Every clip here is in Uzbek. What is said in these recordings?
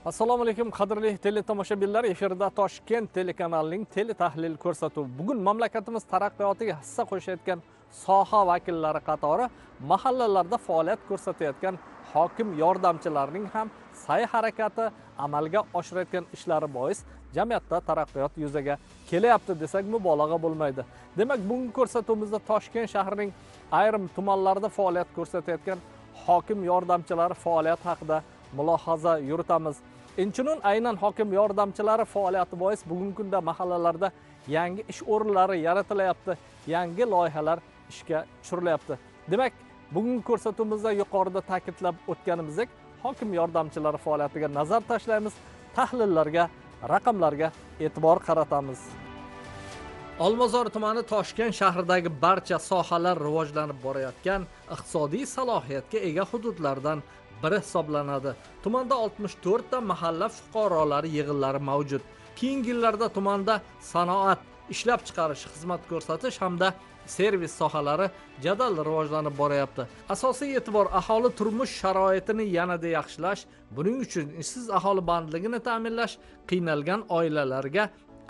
Assalomu alaykum qadrli teletomoshabinlar, efirda Toshkent telekanalining teletahlil ko'rsatuvi. Bugun mamlakatimiz taraqqiyotiga hissa qo'shayotgan soha vakillari qatori mahallalarda faoliyat ko'rsatayotgan hokim yordamchilarining ham sa'y harakati amalga oshirayotgan ishlari bois jamiyatda taraqqiyot yuzaga kelyapti desak mubolag'a bo'lmaydi. Demak, bugungi ko'rsatuvimizda Toshkent shahrining ayrim tumanlarida faoliyat ko'rsatayotgan hokim yordamchilari faoliyati haqida mulohaza yuritamiz. Inchunun aynan hokim yordamchilari faoliyati bois bugungi kunda mahallalarda yangi ish o'rinlari yaratilyapti, yangi loyihalar ishga tushirilyapti. Demak, bugungi ko'rsatuvimizda yuqorida ta'kidlab o'tganimizdek, hokim yordamchilari faoliyatiga nazar tashlaymiz, tahlillarga, raqamlarga e'tibor qaratamiz. Olmazor tumani Toshkent shahridagi barcha sohalar rivojlanib borayotgan iqtisodiy salohiyatga ega hududlardan biri hisoblanadi. Tumanda 64 ta mahalla fuqarolari yig'inlari mavjud. Keyingi yillarda tumanda sanoat, ishlab chiqarish, xizmat ko'rsatish hamda servis sohalari jadal rivojlanib boryapti. Asosiy e'tibor aholi turmush sharoitini yanada yaxshilash, buning uchun ishsiz aholi bandligini ta'minlash, qiynalgan oilalarga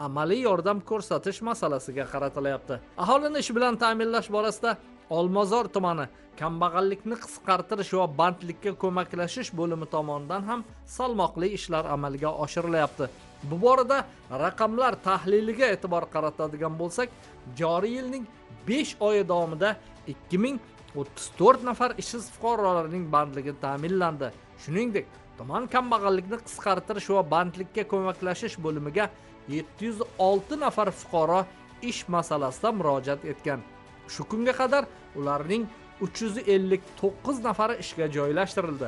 amaliy yordam ko'rsatish masalasiga qaratilyapti. Aholini ish bilan ta'minlash borasida Olmazor tumani kambag'allikni qisqartirish va bandlikka ko'maklashish bo'limi tomonidan ham salmoqli ishlar amalga oshirilyapti. Bu borada raqamlar tahliliga e'tibor qaratadigan bo'lsak, joriy yilning 5 oyi davomida 2034 nafar ishsiz fuqarolarning bandligi ta'minlandi. Shuningdek, tuman kambag'allikni qisqartirish va bandlikka ko'maklashish bo'limiga 706 nafar fuqaro ish masalasida murojaat etgan. Shu kunga qadar ularning 359 nafari ishga joylashtirildi.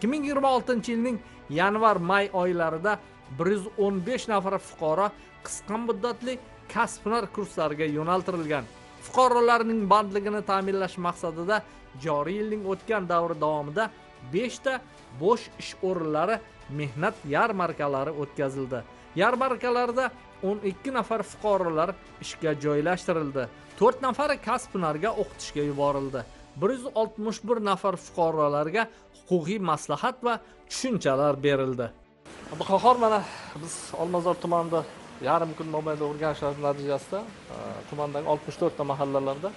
2026-yilning yanvar-may oylarida 115 nafar fuqaro qisqa muddatli kasb-hunar kurslariga yo'naltirilgan. Fuqarolarning bandligini ta'minlash maqsadida joriy yilning o'tgan davri davomida 5 ta bo'sh ish o'rinlari mehnat yarmarkalari o'tkazildi. Yarmarkalarda 12 nafar fuqarolar ishga joylashtirildi. 4 nafari kasb-hunarga o'qitishga yuborildi. 161 nafar fuqarolarga huquqiy maslahat va tushunchalar berildi. Abduqahhor, mana biz Olmazor tumanida yarim kun mobaynida o'rganishlar natijasida tumandagi 64 ta mahallalarda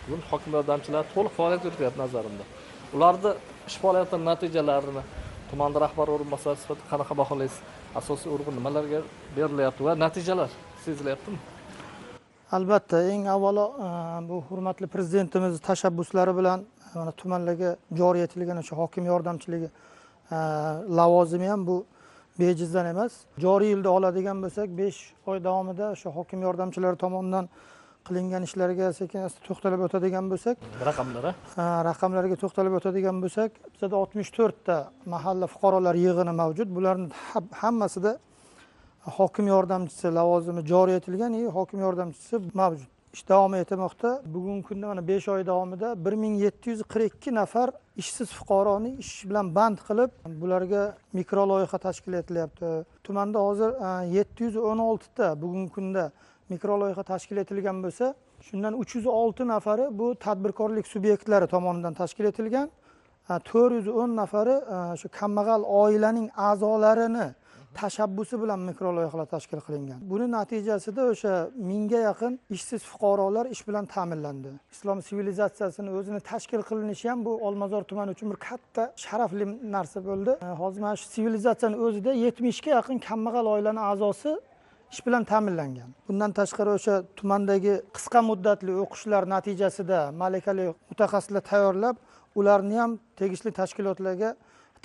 bugun hokim yordamchilari to'liq faoliyat yurityapti nazarimda. Ularni ish faoliyatining natijalarini tuman rahbar o'rinbosari sifatida qanaqa baholaysiz? Asosiy urg'u nimalarga berilyapti va natijalar sezilyaptimi? Albatta, eng avvalo bu hurmatli prezidentimiz tashabbuslari bilan mana tumanlarga joriy etilgan o'sha hokim yordamchiligi lavozimi ham bu bejizdan emas. Joriy yilda oladigan bo'lsak, 5 oy davomida o'sha hokim yordamchilari tomonidan qilingan ishlarga sekin-asta to'xtalib o'tadigan bo'lsak, raqamlarga to'xtalib o'tadigan bo'lsak, bizda 64 ta mahalla fuqarolar yig'ini mavjud. Bularning hammasida hokim yordamchisi lavozimi joriy etilgan, hokim yordamchisi mavjud. Ish davom etmoqda. Bugungi kunda mana 5 oy davomida 1742 nafar ishsiz fuqaroni ish bilan band qilib, bularga mikro loyiha tashkil etilyapti. Tumanda hozir 716 ta bugungi kunda mikro loyiha tashkil etilgan bo'lsa, shundan 306 nafari bu tadbirkorlik subyektlari tomonidan tashkil etilgan. 410 nafari shu kambag'al oilaning a'zolarini tashabbusi bilan mikro loyihalar tashkil qilingan. Buning natijasida o'sha 1000 ga yaqin ishsiz fuqarolar ish bilan ta'minlandi. Islom sivilizatsiyasini o'zini tashkil qilinishi ham bu Olmazor tumani uchun bir katta sharafli narsa bo'ldi. Hozir mana shu sivilizatsiyaning o'zida 70 ga yaqin kambag'al oilaning a'zosi ish bilan ta'minlangan. Bundan tashqari o'sha tumandagi qisqa muddatli o'qishlar natijasida malakali mutaxassislar tayyorlab, ularni ham tegishli tashkilotlarga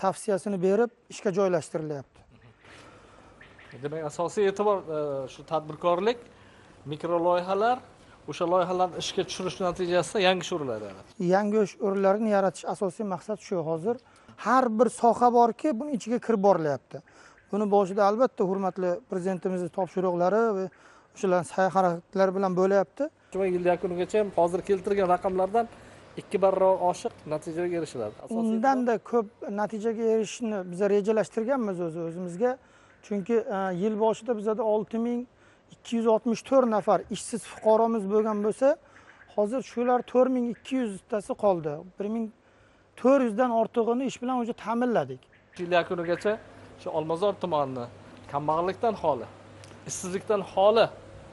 tavsiyasini berib ishga joylashtirilyapti. Demak, asosiy e'tibor shu tadbirkorlik, mikro loyihalar, o'sha loyihalarni ishga tushirish natijasida yangi ish o'rinlari yaratdi. Yangi ish o'rinlarini yaratish asosiy maqsad shu. Hozir har bir soha borki, buning ichiga kirib borilyapti. Buni boshida albatta hurmatli prezidentimizning topshiriqlari va o'shalar sa'y harakatlari bilan bo'lyapti. Shu yil yakunigacha ham hozir keltirgan raqamlardan 2 barobar oshiq natijaga erishiladi. Undan-da ko'p natijaga erishishni biz rejalashtirganmiz o'zimizga. Chunki yil boshida bizda 6264 nafar ishsiz fuqaromiz bo'lgan bo'lsa, hozir shular 4200 tasi qoldi. 1400 dan ortig'ini ish bilan o'zi ta'minladik. Yil yakunigacha shu Olmazor tumanini kambag'allikdan xoli, ishsizlikdan xoli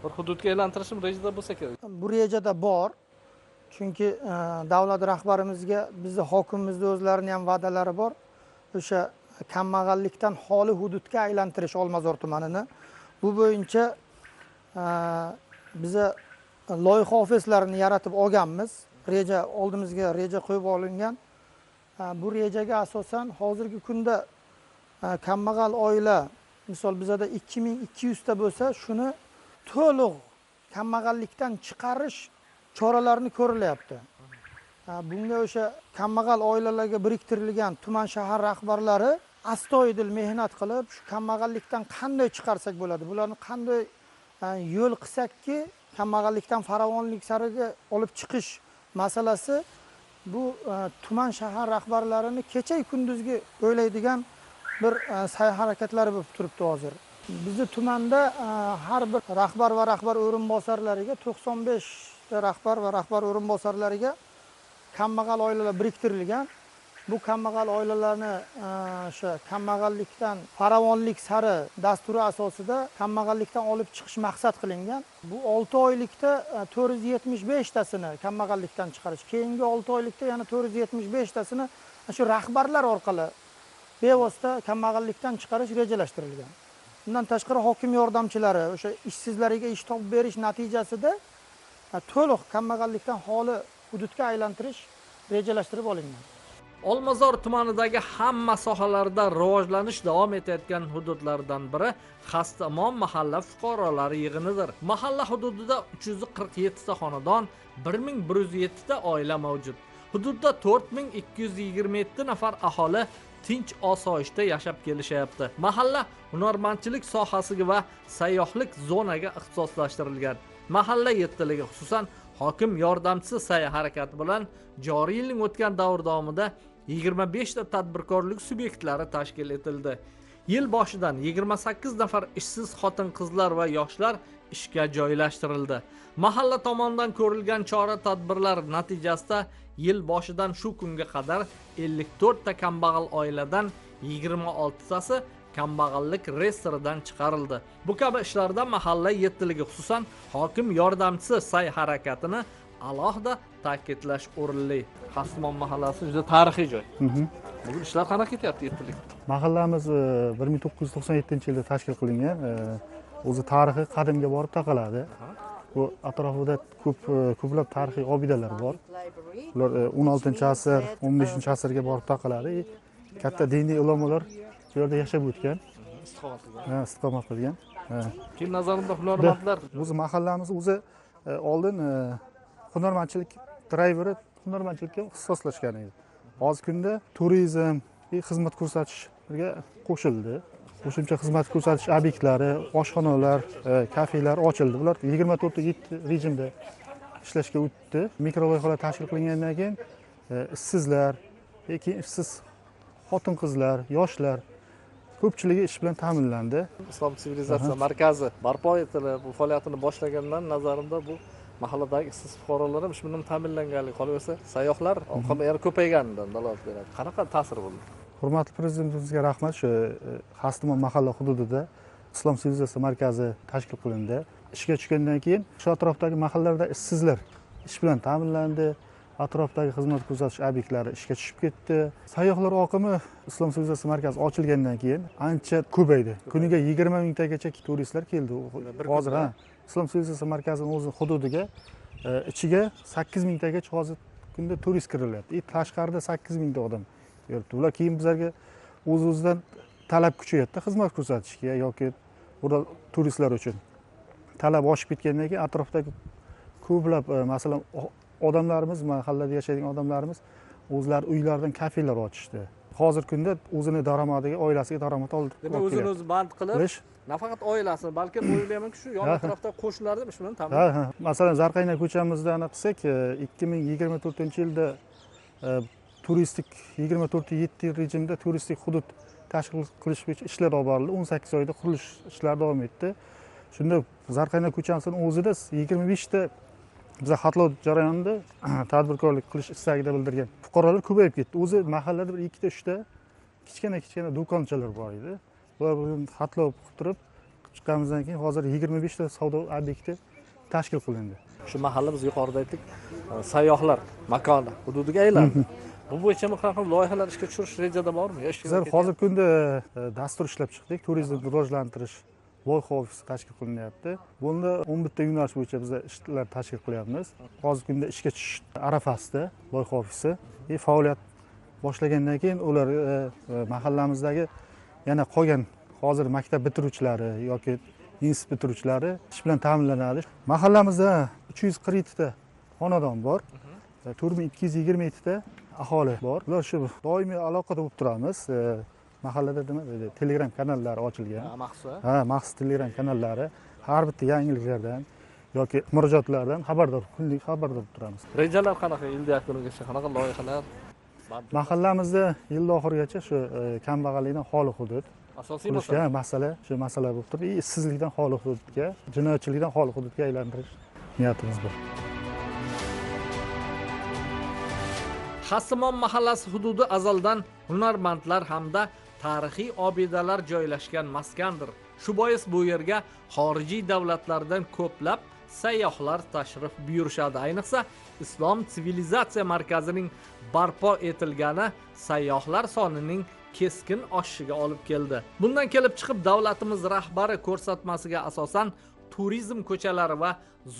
bir hududga aylantirishim rejada bo'lsa kerak. Bu rejada bor. Chunki davlat rahbarimizga, bizni hokimimizning o'zlarining ham va'dalari bor. O'sha kambag'allikdan xoli hududga aylantirish Olmazor tumanini. Bu bo'yicha biza loyiha ofislarini yaratib olganmiz. Oldimizga reja qo'yib olingan. Bu rejaga asosan hozirgi kunda kambag'al oila, misol bizada 2200 ta bo'lsa, shuni to'liq kambag'allikdan chiqarish choralarini ko'rilyapti. Bunga o'sha kambag'al oilalarga biriktirilgan tuman shahar rahbarlari astoydil mehnat qilib, shu kambag'allikdan qanday chiqarsak bo'ladi, bularni qanday yo'l qilsakki kambag'allikdan farovonlik sariga olib chiqish masalasi bu tuman shahar rahbarlarini kecha kunduzgi o'ylaydigan bir sa'y harakatlari bo'lib turibdi hozir. Bizning tumanda har bir rahbar va rahbar o'rinbosarlariga 95 ta rahbar va rahbar o'rinbosarlariga kambag'al oilalar biriktirilgan. Bu kambag'al oilalarni o'sha kambag'allikdan farovonlik sari dasturi asosida kambag'allikdan olib chiqish maqsad qilingan. Bu 6 oylikda 475 tasini kambag'allikdan chiqarish, keyingi 6 oylikda yana 475 tasini shu rahbarlar orqali bevosita kambag'allikdan chiqarish rejalashtirilgan. Bundan tashqari hokim yordamchilari o'sha ishsizlarga ish topib berish natijasida to'liq kambag'allikdan xoli hududga aylantirish rejalashtirib olingan. Olmazor tumanidagi hamma sohalarda rivojlanish davom etayotgan hududlardan biri Xastamon mahalla fuqarolari yig'inidir. Mahalla hududida 347 ta xonadon, 1107 ta oila mavjud. Hududda 4227 nafar aholi tinch osoyishta yashab kelishyapti. Mahalla hunarmandchilik sohasiga va sayyohlik zonaga ixtisoslashtirilgan. Mahalla yettiligi, xususan hokim yordamchisi sa'y harakati bilan joriy yilning o'tgan davr davomida 25 ta tadbirkorlik subyektlari tashkil etildi. Yil boshidan 28 nafar ishsiz xotin-qizlar va yoshlar ishga joylashtirildi. Mahalla tomonidan ko'rilgan chora-tadbirlar natijasida yil boshidan shu kunga qadar 54 ta kambag'al oiladan 26 tasi kambag'allik reyestridan chiqarildi. Bu kabi ishlarda mahalla yettiligi, xususan hokim yordamchisi sa'y harakatini alohida ta'kidlash o'rinli. Xastamon mahallasi juda tarixiy joy. Bugun ishlar qanaqa ketyapti yettilik? Mahallamiz 1997-yilda tashkil qilingan. O'zi tarixi qadimga borib taqaladi. Bu atrofida ko'plab tarixiy obidalar bor. Ular 16-asr, 15-asrga borib taqaladi. Katta diniy ulamolar bu yerda yashab o'tgan, istiqomat qilgan. Kim nazarimda hunarmandlar. O'zi mahallamiz oldin hunarmandchilik drayveri hunarmandchilikka ixtisoslashgan edi. Hozirgi kunda turizm va xizmat ko'rsatishga qo'shildi. Qo'shimcha xizmat ko'rsatish obyektlari, oshxonalar, kafelar ochildi. Bular 24/7 rejimda ishlashga o'tdi. Mikroloyihalar tashkil qilingandan keyin ishsizlar, keyin ishsiz xotin-qizlar, yoshlar ko'pchiligi ish bilan ta'minlandi. Islom sivilizatsiya markazi barpo etilib, bu faoliyatini boshlagandan nazarimda bu mahalladagi ishsiz fuqarolar ham ish bilan ta'minlanganligi, qolaversa sayyohlar yana ko'payganidan dalolat beradi. Qanaqa ta'sir bo'ldi? Hurmatli prezidentimizga rahmat. Shu Xastamon mahalla hududida Islom sivilizatsiya markazi tashkil qilindi. Ishga tushgandan keyin shu atrofdagi mahallalarda ishsizlar ish bilan ta'minlandi. Atrofdagi xizmat ko'rsatish obyektlari ishga tushib ketdi. Sayyohlar oqimi Islom sivilizatsiya markazi ochilgandan keyin ancha ko'paydi. Kuniga 20 mingtagacha turistlar keldi. Hozir Islom sivilizatsiya markazining o'zi hududiga ichiga 8 mingtagacha hozir kunda turist kirilyapti. Tashqarida 8 mingta odam yuribdi. Ular keyin bizlarga o'z-o'zidan talab kuchayapti xizmat ko'rsatishga yoki burada turistlar uchun. Talab oshib ketgandan keyin atrofdagi ko'plab masalan odamlarimiz, mahallada yashaydigan odamlarimiz o'zlari uylaridan kafelar ochishdi. Hozirgi kunda o'zini daromadiga, oilasiga daromad olib demak o'zini o'zi band qilib, nafaqat oilasini, balki o'ylaymanki shu yon atrofda qo'shnilarni ish bilan ta'minlaydi. Masalan, Zarqayna ko'chamizda ana qilsak, 2024-yilda turistik 24/7 rejimda turistik hudud tashkil qilish bo'yicha ishlar olib borildi. 18 oyda qurilish ishlari davom etdi. Shunda Zarqayna ko'chasining o'zida 25 ta biza xatlov jarayonida tadbirkorlik qilish istagida bildirgan fuqarolar ko'payib ketdi. O'zi mahallada bir 2 ta 3 ta kichkina do'konchalar bor edi. ular bilan xatlov qilib turib chiqqanimizdan keyin hozir 25 ta savdo obyekti tashkil qilindi. Shu mahalla biz yuqorida aytdik, sayyohlar makoni hududiga aylandi. Bu bo'yicha qanaqa loyihalar ishga tushirish rejada bormi? Bizlar hozirgi kunda dastur ishlab chiqdik. Turizmni rivojlantirish loyiha ofisi tashkil qilinyapti. Bunda 11 ta yo'nalish bo'yicha biz ishlar tashkil qilyapmiz. Hozirgi kunda ishga tushish arafasida loyiha ofisi faoliyat boshlagandan keyin ular mahallamizdagi yana qolgan hozir maktab bitiruvchilari yoki institut bitiruvchilari ish bilan ta'minlanadi. Mahallamizda 347 ta xonadon bor. 4227 ta aholi bor. Ular shu doimiy aloqada bo'lib turamiz. Mahallada nima deydi, Telegram kanallari ochilgan. Maxsus Telegram kanallari har bitta yangiliklardan yoki murojaatlardan kunlik xabardor bo'lib turamiz. Rejalar qanaqa? Yilda yakunigacha qanaqa loyihalar? Mahallamizda yil oxirigacha shu kambag'allikdan xoli hudud, asosiy masala bo'lib turibdi. Ishsizlikdan xoli hududga, jinoyatchilikdan xoli hududga aylantirish niyatimiz bor. Xasimon mahallasi hududi azaldan hunarmandlar hamda tarixiy obidalar joylashgan maskandir. Shu bois bu yerga xorijiy davlatlardan ko'plab sayyohlar tashrif buyurishadi. Ayniqsa Islom sivilizatsiya markazining barpo etilgani sayyohlar sonining keskin oshishiga olib keldi. Bundan kelib chiqib davlatimiz rahbari ko'rsatmasiga asosan turizm ko'chalari va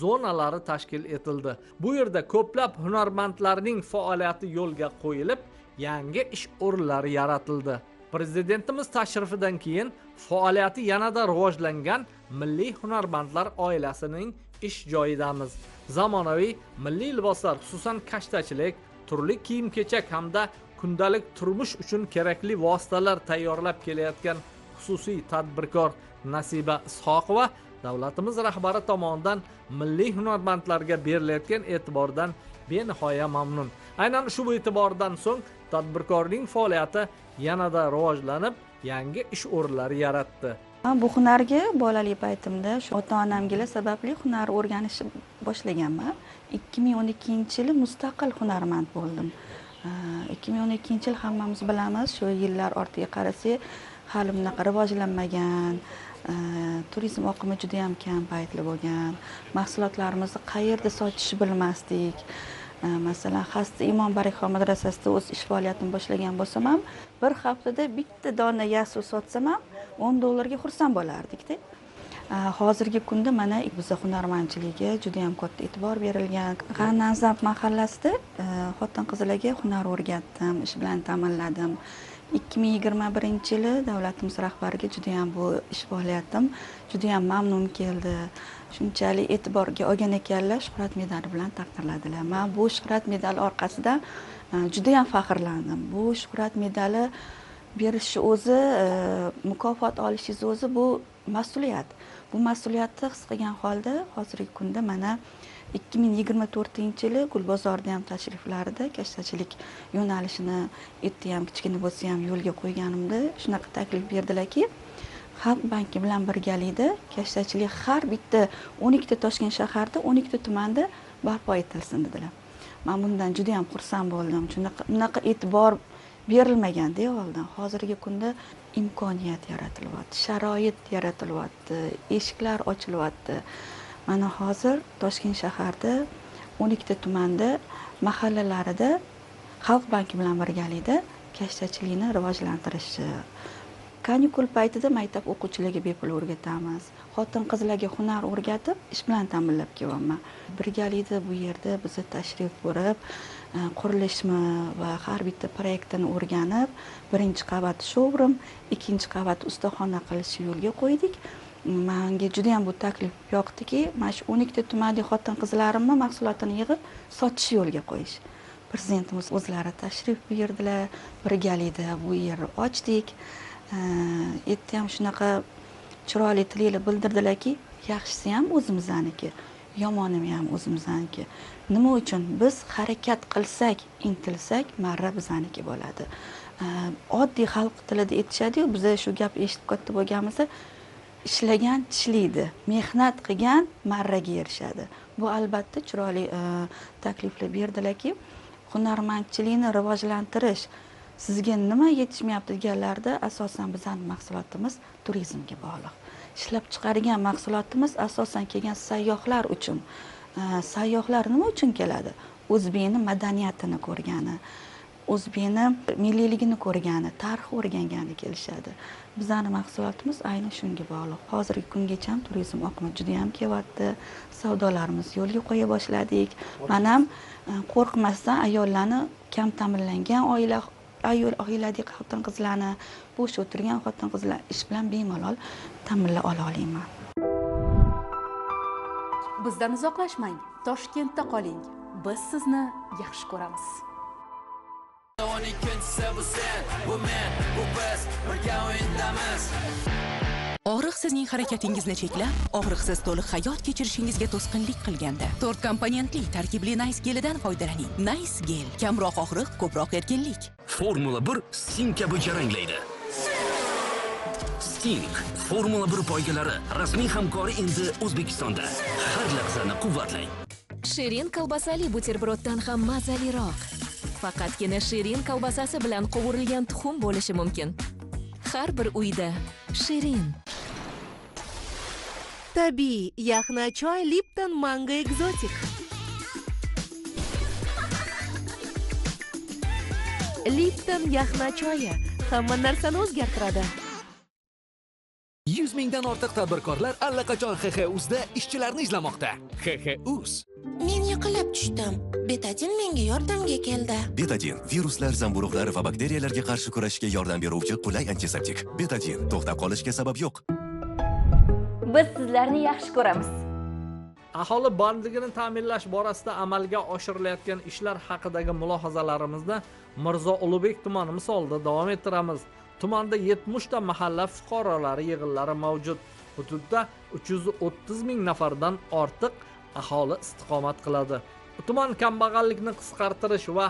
zonalari tashkil etildi. Bu yerda ko'plab hunarmandlarning faoliyati yo'lga qo'yilib, yangi ish o'rinlari yaratildi. Prezidentimiz tashrifidan keyin faoliyati yanada rivojlangan Milliy hunarmandlar oilasining ish joyidamiz. Zamonaviy milliy liboslar, xususan kashtachilik, turli kiyim-kechak hamda kundalik turmush uchun kerakli vositalar tayyorlab kelayotgan xususiy tadbirkor Nasiba Ishoqova davlatimiz rahbari tomonidan milliy hunarmandlarga berilayotgan e'tibordan benihoya mamnun. Aynan shu e'tibordan so'ng tadbirkorning faoliyati yanada rivojlanib, yangi ish o'rinlari yaratdi. Bu hunarga bolalik paytimda shu ota-onamga sababli hunar o'rganishni boshlaganman. 2012-yili mustaqil hunarmand bo'ldim. 2012-yil hammamiz bilamiz, shu yillar ortiga qarasak, hali bunaqa rivojlanmagan, turizm oqimi juda ham kam paytli bo'lgan. Mahsulotlarimizni qayerda sotishni bilmasdik. Masalan, Xasta Imom Barikxon madrasasida o'z ish faoliyatimni boshlagan bo'lsam ham, bir haftada bitta dona yassu sotsam ham $10 xursand bo'lardik-da. Hozirgi kunda mana biz hunarmandchilikka juda ham katta e'tibor berilgan. G'annanzab mahallasida xotin-qizlarga hunar o'rgatdim, ish bilan ta'minladim. 2021-yili davlatimiz rahbariga juda ham bu ish faoliyatim juda ham mamnun keldi. Shunchalik e'tiborga olgan ekanlar, shuhrat medali bilan taqdirladilar. Men bu shuhrat medali orqasida juda ham faxrlandim. Bu shuhrat medali berishi o'zi, mukofot olishingiz o'zi bu mas'uliyat. Bu mas'uliyatni his qilgan holda hozirgi kunda mana 2024-yili Gulbozorda ham tashriflarida kashtachilik yo'nalishini etti ham kichkina bo'lsa ham yo'lga qo'yganimda shunaqa taklif berdilarki, Xalq banki bilan birgalikda kashtachilik har bitta 12 ta Toshkent shaharda 12 ta tumanda barpo etilsin dedilar. Men bundan juda ham xursand bo'ldim. Bunaqa e'tibor berilmaganda oldin. Hozirgi kunda imkoniyat yaratilyapti, sharoit yaratilyapti, eshiklar ochilyapti. Mana hozir Toshkent shaharda 12 ta tumanda mahallalarida Xalq banki bilan birgalikda kashtachilikni rivojlantirish. Kanikul paytida maktab o'quvchilariga bepul o'rgatamiz. Xotin-qizlarga hunar o'rgatib, ish bilan ta'minlab kelyapman. Birgalikda bu yerda biz tashrif ko'rib, qurilishni va har bitta proyektini o'rganib, birinchi qavat showroom, ikkinchi qavat ustaxona qilishni yo'lga qo'ydik. Menga juda ham bu taklif yoqdiki, mana shu 12 ta tumanda xotin-qizlarimni mahsulotini yig'ib, sotish yo'lga qo'yish. Prezidentimiz o'zlari tashrif buyurdilar, birgalikda bu yerni ochdik. Etti ham shunaqa chiroyli tilinglar bildirdilarki, yaxshisi ham o'zimizniki, yomoni ham o'zimizniki. Nima uchun biz harakat qilsak, intilsak, marra bizniki bo'ladi. Oddiy xalq tilida aytishadi-ku, biz shu gap eshitib katta bo'lganimizda, ishlagan tishlaydi, mehnat qilgan marraga erishadi. Bu albatta chiroyli takliflar berdilarki, hunarmandchilikni rivojlantirish Sizga nima yetishmayapti deganlarda asosan bizning mahsulotimiz turizmga bog'liq. Ishlab chiqargan mahsulotimiz asosan kelgan sayyohlar uchun. Sayyohlar nima uchun keladi? O'zbekning madaniyatini ko'rgani, o'zbekning milliyligini ko'rgani, tarix o'rgangani kelishadi. Bizning mahsulotimiz aynan shunga bog'liq. Hozirgi kungacha ham turizm oqimi juda ham kelyapti. Savdolarimiz yo'lga qo'ya boshladik. Mana ham qo'rqmasdan ayollarni kam ta'minlangan oiladagi xotin-qizlarni, bo'sh o'tirgan xotin-qizlar ish bilan bemalol ta'minlay olaman. Bizdan uzoqlashmang, Toshkentda qoling. Biz sizni yaxshi ko'ramiz. Og'riq sizning harakatingizni cheklab, og'riqsiz to'liq hayot kechirishingizga to'sqinlik qilganda, 4 komponentli tarkibli Nice gelidan foydalaning. Nice gel, kamroq og'riq, ko'proq erkinlik. Formula 1 Sting kabi jaranglaydi. Sting Formula 1 poygalari rasmiy hamkori endi O'zbekistonda. Har lahzani quvvatlang. Shirin kolbasali buterbroddan ham mazaliroq. Faqatgina shirin kolbasasi bilan qovurilgan tuxum bo'lishi mumkin. Har bir uyda shirin. Tabiiy yaxna choy Lipton Mango Exotic. Lipton yaxna choyi hamma narsani o'zgartiradi. 100 mingdan ortiq tadbirkorlar allaqachon XXUSda ishchilarni izlamoqda. XXUS. Men yiqilib tushdim. Betadin menga yordamga keldi. Betadin viruslar, zamburug'lar va bakteriyalarga qarshi kurashishga yordam beruvchi qulay antiseptik. Betadin to'xtab qolishga sabab yo'q. Biz sizlarni yaxshi ko'ramiz. Aholi bandligini ta'minlash borasida amalga oshirilayotgan ishlar haqidagi mulohazalarimizni Mirzo Ulug'bek tumani misolida davom ettiramiz. Tumanda 70 ta mahalla fuqarolari yig'inlari mavjud. Hududda 330 ming nafardan ortiq aholi istiqomat qiladi. Tuman kambag'allikni qisqartirish va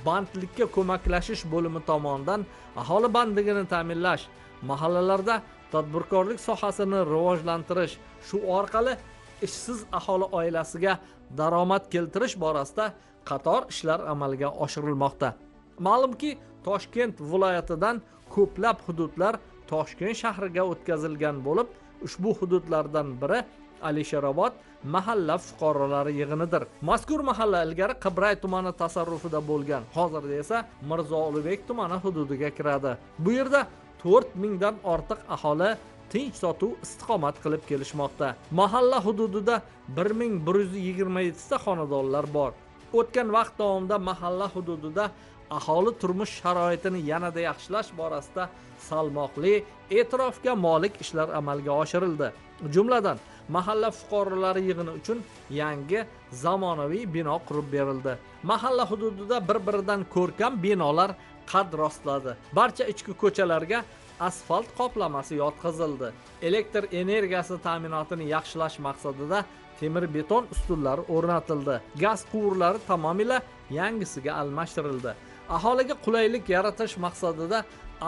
bandlikka ko'maklashish bo'limi tomonidan aholi bandligini ta'minlash, mahallalarda tadbirkorlik sohasini rivojlantirish, shu orqali ishsiz aholi oilasiga daromad keltirish borasida qator ishlar amalga oshirilmoqda. Ma'lumki, Toshkent viloyatidan ko'plab hududlar Toshkent shahriga o'tkazilgan bo'lib, ushbu hududlardan biri Alisherobod mahalla fuqarolari yig'inidir. Mazkur mahalla ilgari Qibray tumani tasarrufida bo'lgan, hozirda esa Mirzo Ulug'bek tumani hududiga kiradi. Bu yerda 4 mingdan ortiq aholi tinch sotuv istiqomat qilib kelishmoqda. Mahalla hududida 1127 ta xonadonlar bor. O'tgan vaqt davomida mahalla hududida aholi turmush sharoitini yanada yaxshilash borasida salmoqli, e'tirofga molik ishlar amalga oshirildi. Jumladan, mahalla fuqarolari yig'ini uchun yangi zamonaviy bino qurib berildi. Mahalla hududida bir-biridan ko'rkam binolar qad rostladi. Barcha ichki ko'chalarga asfalt qoplamasi yotqizildi. Elektr energiyasi ta'minotini yaxshilash maqsadida temir beton ustunlar o'rnatildi. Gaz quvurlari tamomila yangisiga almashtirildi. Aholiga qulaylik yaratish maqsadida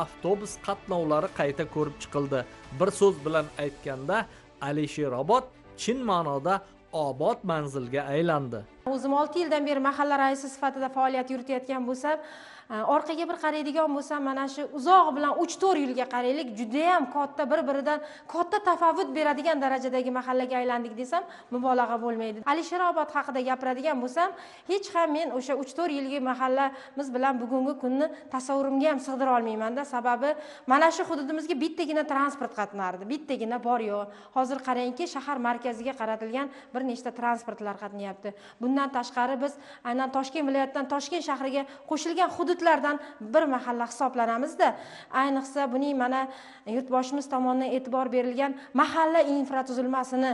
avtobus qatnovlari qayta ko'rib chiqildi. Bir so'z bilan aytganda, Alisherobod chin ma'noda obod manzilga aylandi. O'zim 6 yildan beri mahalla raisi sifatida faoliyat yuritayotgan bo'lsam, orqaga bir qaraydigan bo'lsam, mana shu uzoq bilan 3-4 yilga qaraylik, juda ham katta, bir-biridan katta tafovut beradigan darajadagi mahallaga aylandik desam, mubolag'a bo'lmaydi. Alisherobod haqida gapiradigan bo'lsam, hech ham men o'sha 3-4 yilgi mahallamiz bilan bugungi kunni tasavvurimga ham sig'dira olmayman-da. Sababi mana shu hududimizga bittagina transport qatnardi, bittagina bor-yo'q. Hozir qarangki, shahar markaziga qaratilgan bir nechta transportlar qatnayapti. Bundan tashqari biz aynan Toshkent viloyatidan Toshkent shahriga qo'shilgan hududlardan bir mahalla hisoblanamizda. Ayniqsa buning mana yurtboshimiz tomonidan e'tibor berilgan mahalla infratuzilmasini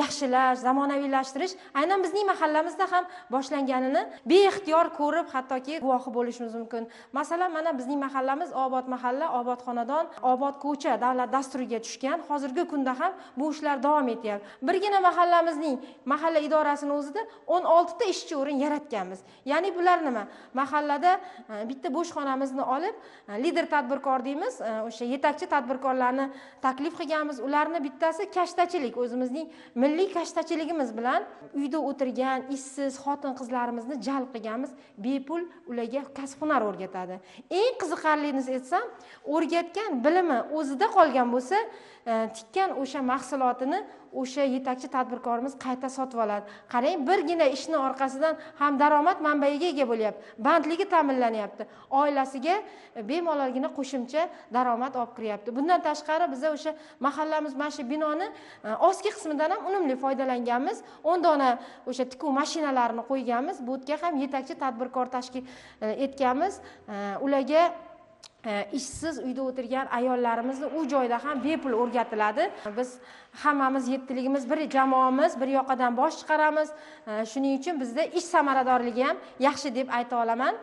yaxshilash, zamonaviylashtirish aynan bizning mahallamizda ham boshlanganini beixtiyor ko'rib, hattoki guvohi bo'lishimiz mumkin. Masalan, mana bizning mahallamiz Obod mahalla, Obod xonadon, Obod ko'cha davlat dasturiga tushgan. Hozirgi kunda ham bu ishlar davom etyapti. Birgina mahallamizning mahalla idorasining o'zida 16 ta ishchi o'rin yaratganmiz. Ya'ni bular nima? Mahallada bitta bo'sh xonamizni olib lider tadbirkor deymiz, o'sha yetakchi tadbirkorlarni taklif qilganmiz. Ularni bittasi kashtachilik, o'zimizning milliy kashtachiligimiz bilan uyda o'tirgan ishsiz xotin-qizlarimizni jalb qilganmiz. Bepul ularga kasb-hunar o'rgatadi. Eng qiziqarlisi aytsam, o'rgatgan bilimi o'zida qolgan bo'lsa, tikkan o'sha mahsulotini o'sha yetakchi tadbirkorimiz qayta sotib oladi. Qarang, birgina ishning orqasidan ham daromad manbaiga ega bo'lyapti, bandligi ta'minlanyapti, oilasiga bemalolgina qo'shimcha daromad olib kiryapti. Bundan tashqari biz o'sha mahallamiz mana shu binoni ostki qismidan ham unumli foydalanganmiz. 10 dona o'sha tikuv mashinalarini qo'yganmiz. Bu yerga ham yetakchi tadbirkor tashkil etganmiz. Ularga ishsiz uyda o'tirgan ayollarimizni u joyda ham bepul o'rgatiladi. Biz hammamiz yettiligimiz bir jamoamiz, bir yoqadan bosh chiqaramiz. Shuning uchun bizda ish samaradorligi ham yaxshi deb ayta olaman.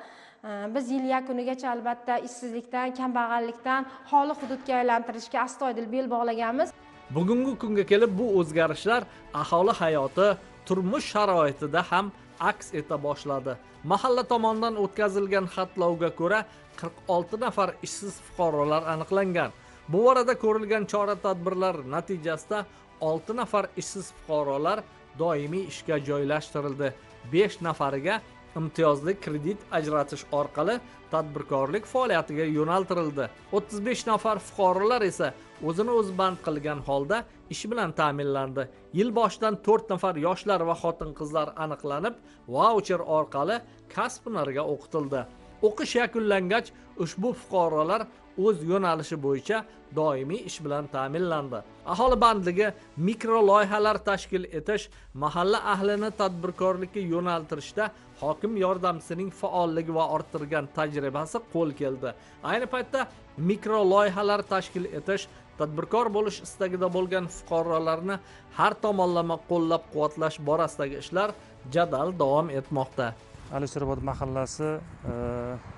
Biz yil yakunigacha albatta ishsizlikdan, kambag'allikdan xoli hududga aylantirishga astoydil bel bog'laganmiz. Bugungi kunga kelib bu o'zgarishlar aholi hayoti, turmush sharoitida ham aks eta boshladi. Mahalla tomonidan o'tkazilgan xatlovga ko'ra 46 nafar ishsiz fuqarolar aniqlangan. Bu borada ko'rilgan chora-tadbirlar natijasida 6 nafar ishsiz fuqarolar doimiy ishga joylashtirildi. 5 nafariga imtiyozli kredit ajratish orqali tadbirkorlik faoliyatiga yo'naltirildi. 35 nafar fuqarolar esa o'zini o'zi band qilgan holda ish bilan ta'minlandi. Yil boshidan 4 nafar yoshlar va xotin-qizlar aniqlanib, vaucher orqali kasb-hunarga o'qitildi. O'qish yakunlangach, ushbu fuqarolar o'z yo'nalishi bo'yicha doimiy ish bilan ta'minlandi. Aholi bandligi mikro loyihalar tashkil etish, mahalla ahlini tadbirkorlikka yo'naltirishda hokim yordamchisining faolligi va orttirgan tajribasi qo'l keldi. Ayni paytda mikro loyihalar tashkil etish, tadbirkor bo'lish istagida bo'lgan fuqarolarni har tomonlama qo'llab-quvvatlash borasidagi ishlar jadal davom etmoqda. Alisherobod mahallasi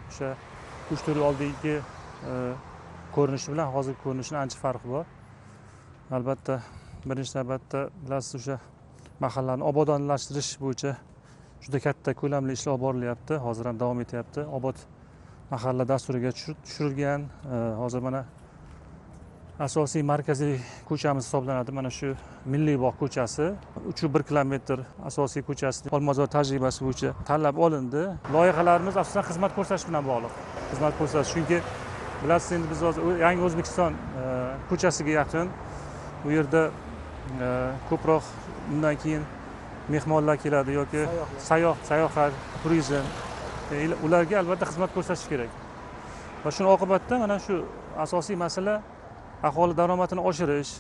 o'sha 3-4 yil oldingi ko'rinishi bilan hozirgi ko'rinishning ancha farqi bor. Albatta, birinchi navbatda bilasiz, o'sha mahallani obodonlashtirish bo'yicha juda katta ko'lamli ishlar olib borilyapti. Hozir ham davom etyapti. Obod mahalla dasturiga tushirilgan. Hozir mana asosiy markaziy ko'chamiz hisoblanadi. Mana shu Milliy bog' ko'chasi 3,1 kilometr asosiy ko'chasi Olmazor tajribasi bo'yicha tanlab olindi. Loyihalarimiz asosan xizmat ko'rsatish bilan bog'liq. Xizmat ko'rsatish, chunki bilasiz, endi biz hozir Yangi O'zbekiston ko'chasiga yaqin. Bu yerda ko'proq undan keyin mehmonlar keladi yoki sayohat, turizm. Ularga albatta xizmat ko'rsatish kerak. Va shuning oqibatida mana shu asosiy masala aholi daromadini oshirish,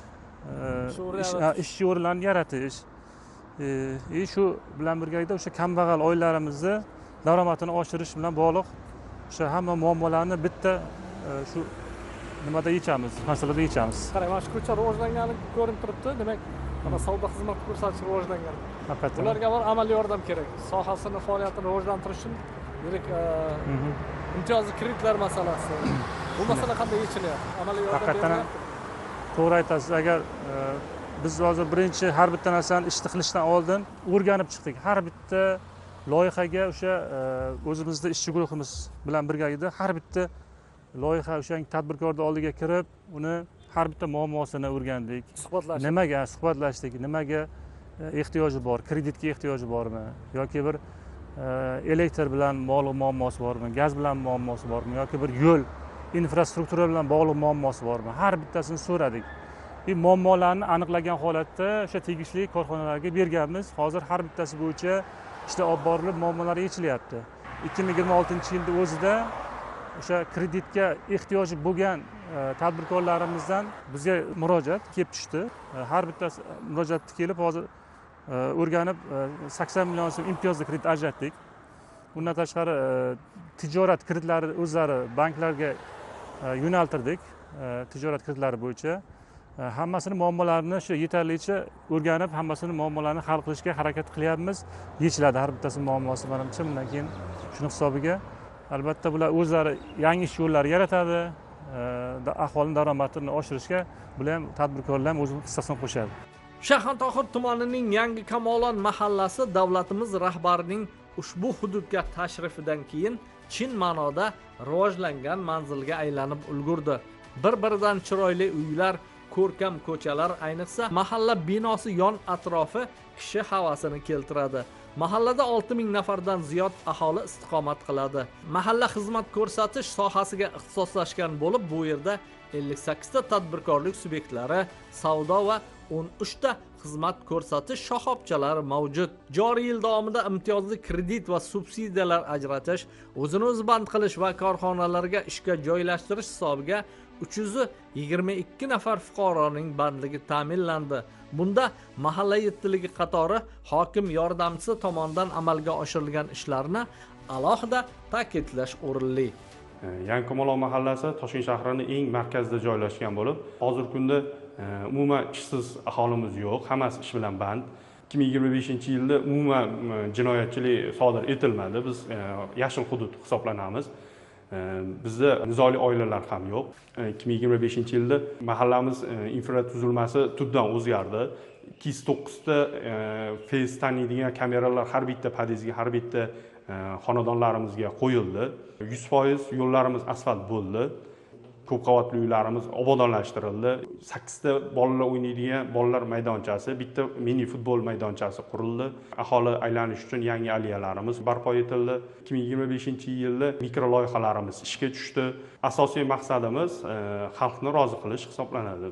ish o'rinlarini yaratish. Shu bilan birgalikda o'sha kambag'al oilalarimizni daromadini oshirish bilan bog'liq o'sha hamma muammolarni bitta shu nimada yechamiz, masalada yechamiz. Qarang, mana shu ko'cha rivojlanganligi ko'rinib turibdi. Demak, mana savdo xizmat ko'rsatish rivojlangan. Haqiqatan. Ularga bor amaliy yordam kerak. Sohasini, faoliyatini rivojlantirish uchun demak, imtiyozli kreditlar masalasi. Bu masala qanday yechilyapti? Amaliy yordam beryapti. To'g'ri aytasiz. Agar biz hozir birinchi har bitta narsani ishni qilishdan oldin o'rganib chiqdik. Har bitta loyihaga o'sha o'zimizda ishchi guruhimiz bilan birgalikda har bitta loyiha o'sha tadbirkorni oldiga kirib, uni har bitta muammosini o'rgandik. Nimaga suhbatlashdik, nimaga ehtiyoji bor, kreditga ehtiyoji bormi yoki bir elektr bilan bog'liq muammosi bormi, gaz bilan muammosi bormi yoki bir yo'l infrastruktura bilan bog'liq muammosi bormi? Har bittasini so'radik. Muammolarni aniqlagan holatda o'sha tegishli korxonalarga berganmiz. Hozir har bittasi bo'yicha ishlar olib borilib, muammolar yechilyapti. 2026-yilda o'zida o'sha kreditga ehtiyoji bo'lgan tadbirkorlarimizdan bizga murojaat kelib tushdi. Har bittasi murojaatni kelib hozir o'rganib 80 million so'm imtiyozli kredit ajratdik. Bundan tashqari tijorat kreditlari o'zlari banklarga yo'naltirdik. Tijorat kreditlari bo'yicha hammasini muammolarini shu yetarlicha o'rganib, hammasini muammolarini hal qilishga harakat qilyapmiz. Yechiladi har bittasi muammosi menimcha. Bundan keyin shuni hisobiga albatta bular o'zlari yangi ish yo'llari yaratadi. Aholining daromadini oshirishga bular ham tadbirkorlar ham o'z hissasini qo'shadi. Shayxontohur tumanining Yangi Kamolon mahallasi davlatimiz rahbarining ushbu hududga tashrifidan keyin chin ma'noda rivojlangan manzilga aylanib ulgurdi. Bir-biridan chiroyli uylar, ko'rkam ko'chalar, ayniqsa mahalla binosi yon atrofi kishi havasini keltiradi. Mahallada 6000 nafardan ziyod aholi istiqomat qiladi. Mahalla xizmat ko'rsatish sohasiga ixtisoslashgan bo'lib, bu yerda 58 ta tadbirkorlik subyektlari, savdo va 13 ta xizmat ko'rsatish shoxobchalari mavjud. Joriy yil davomida imtiyozli kredit va subsidiyalar ajratish, o'zini o'zi band qilish va korxonalarga ishga joylashtirish hisobiga 322 nafar fuqaroning bandligi ta'minlandi. Bunda mahalla yettiligi qatori hokim yordamchisi tomonidan amalga oshirilgan ishlarni alohida ta'kidlash o'rinli. Yangi Kamolon mahallasi Toshkent shahrining eng markazida joylashgan bo'lib, hozirgi kunda umuman ishsiz aholimiz yo'q, hammasi ish bilan band. 2025-yilda umuman jinoyatchilik sodir etilmadi. Biz yashil hudud hisoblanamiz. Bizda nizoli oilalar ham yo'q. 2025-yilda mahallamiz infratuzilmasi tubdan o'zgardi. 209 ta fez taniydigan kameralar har bitta podyezdga, har bitta xonadonlarimizga qo'yildi. 100% yo'llarimiz asfalt bo'ldi. Ko'p qavatli uylarimiz obodonlashtirildi. 8 ta bolalar o'ynaydigan bolalar maydonchasi, bitta mini futbol maydonchasi qurildi. Aholi aylanish uchun yangi aliyalarimiz barpo etildi. 2025-yilda mikro loyihalarimiz ishga tushdi. Asosiy maqsadimiz xalqni rozi qilish hisoblanadi.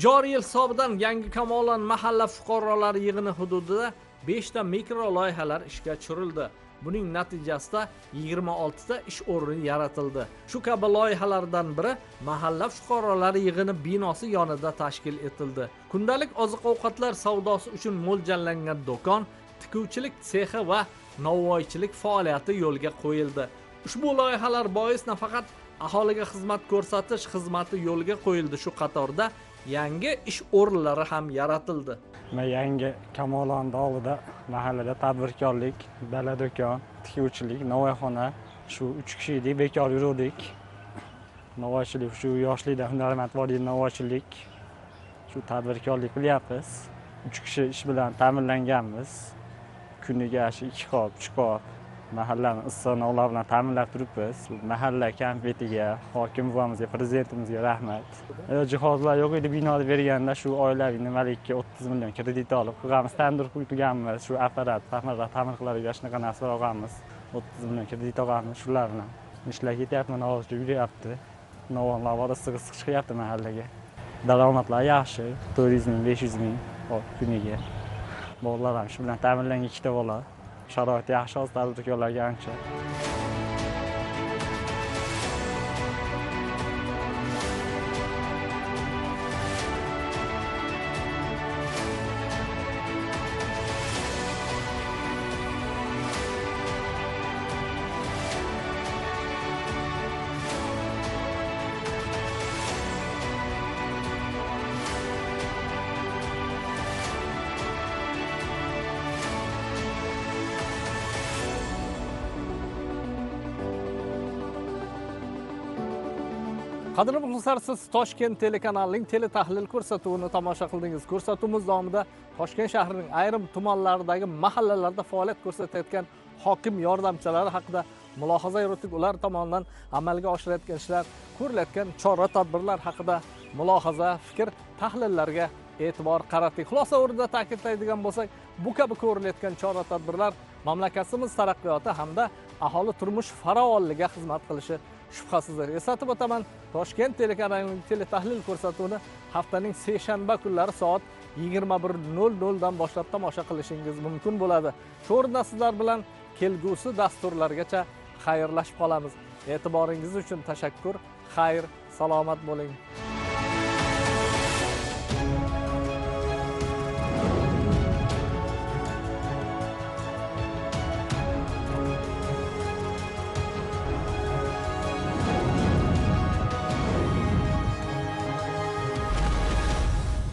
Joriy yil hisobidan Yangi Kamolon mahalla fuqarolari yig'ini hududida 5 ta mikro loyihalar ishga tushirildi. Buning natijasida 26 ta ish o'rni yaratildi. Shu kabi loyihalardan biri mahalla fuqarolari yig'ini binosi yonida tashkil etildi. Kundalik oziq-ovqatlar savdosi uchun mo'ljallangan do'kon, tikuvchilik sexi va novvoychilik faoliyati yo'lga qo'yildi. Ushbu loyihalar bois nafaqat aholiga xizmat ko'rsatish xizmati yo'lga qo'yildi, shu qatorda yangi ish o'rinlari ham yaratildi. Yangi Kamolon oldida mahallada tadbirkorlik, dala do'kon, tikuvchilik, novvoyxona, shu 3 kishilik bekor yurdik. Novvoychilik, shu yoshlikda hunarmand bodiy novvoychilik, shu tadbirkorlik qilyapmiz. 3 kishi ish bilan ta'minlanganmiz. Kuniga 2 qop, 3 qop mahallani issiqxonalar bilan ta'minlab turibmiz. Mahalla konfetiga, hokim buvamizga, prezidentimizga rahmat. Jihozlar yo'q edi, binoni berganda shu oilaviy nimalikka 30 million kredit olib qilganmiz, tandir qilganmiz. Shu apparat, ta'mirlar qiladigan shunaqa narsalar olganmiz. 30 million kredit olganmiz, shular bilan ishlar ketyapti, navozda yuryapti. Novonlar issiq chiqyapti mahallaga. Daromadlar yaxshi, 400 ming, 500 ming kuniga. Bolalar ham shu bilan ta'minlangan 2 ta bola. Sharoit yaxshi, hozir tadbirkorlarga ancha. Qadrli muxlislar, siz Toshkent telekanalining teletahlil ko'rsatuvini tomosha qildingiz. Ko'rsatuvimiz davomida Toshkent shahrining ayrim tumanlaridagi mahallalarda faoliyat ko'rsatayotgan hokim yordamchilari haqida mulohaza yuritdik. Ular tomonidan amalga oshirilayotgan ishlar, ko'rilayotgan chora-tadbirlar haqida mulohaza, fikr, tahlillarga e'tibor qaratdik. Xulosa o'rnida ta'kidlaydigan bo'lsak, bu kabi ko'rilayotgan chora-tadbirlar mamlakatimiz taraqqiyoti hamda aholi turmush farovonligiga xizmat qilishi shubhasizdir. Eslatib o'taman, Toshkent telekanalining teletahlil ko'rsatuvini haftaning seshanba kunlari soat 21:00 dan boshlab tomosha qilishingiz mumkin bo'ladi. Shu o'rinda sizlar bilan kelgusi dasturlargacha xayrlashib qolamiz. E'tiboringiz uchun tashakkur. Xayr, salomat bo'ling.